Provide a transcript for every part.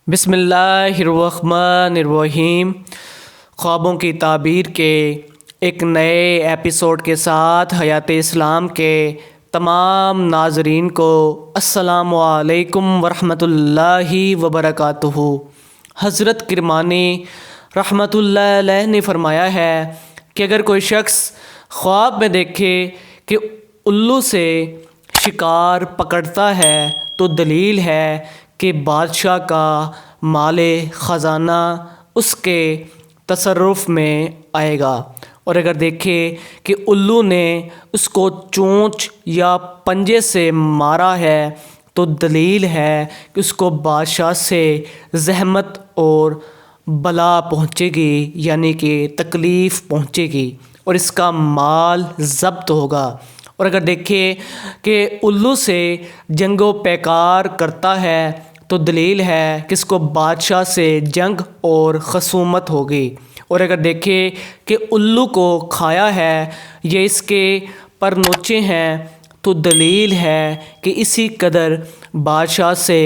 بسم اللہ الرحمن الرحیم۔ خوابوں کی تعبیر کے ایک نئے ایپیسوڈ کے ساتھ حیات اسلام کے تمام ناظرین کو السلام علیکم ورحمۃ اللہ وبرکاتہ۔ حضرت کرمانی رحمۃ اللہ علیہ نے فرمایا ہے کہ اگر کوئی شخص خواب میں دیکھے کہ الو سے شکار پکڑتا ہے تو دلیل ہے کہ بادشاہ کا مال خزانہ اس کے تصرف میں آئے گا، اور اگر دیکھے کہ الو نے اس کو چونچ یا پنجے سے مارا ہے تو دلیل ہے کہ اس کو بادشاہ سے زحمت اور بلا پہنچے گی، یعنی کہ تکلیف پہنچے گی اور اس کا مال ضبط ہوگا۔ اور اگر دیکھے کہ الو سے جنگ و پیکار کرتا ہے تو دلیل ہے کہ اس کو بادشاہ سے جنگ اور خصومت ہوگی، اور اگر دیکھے کہ الو کو کھایا ہے یا اس کے پر نوچے ہیں تو دلیل ہے کہ اسی قدر بادشاہ سے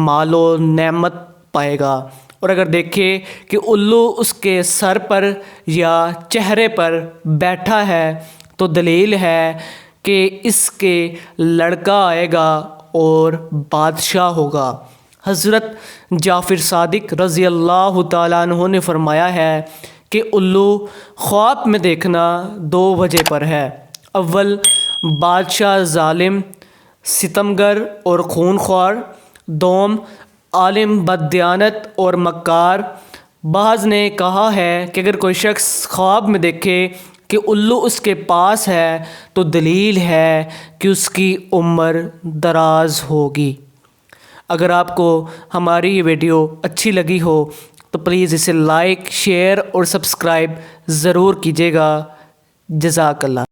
مال و نعمت پائے گا۔ اور اگر دیکھے کہ الو اس کے سر پر یا چہرے پر بیٹھا ہے تو دلیل ہے کہ اس کے لڑکا آئے گا اور بادشاہ ہوگا۔ حضرت جعفر صادق رضی اللہ تعالیٰ عنہ نے فرمایا ہے کہ الو خواب میں دیکھنا دو وجہ پر ہے۔ اول، بادشاہ ظالم، ستمگر اور خون خوار۔ دوم، عالم بددیانت اور مکار۔ بعض نے کہا ہے کہ اگر کوئی شخص خواب میں دیکھے کہ الو اس کے پاس ہے تو دلیل ہے کہ اس کی عمر دراز ہوگی۔ اگر آپ کو ہماری یہ ویڈیو اچھی لگی ہو تو پلیز اسے لائک، شیئر اور سبسکرائب ضرور کیجیے گا۔ جزاک اللہ۔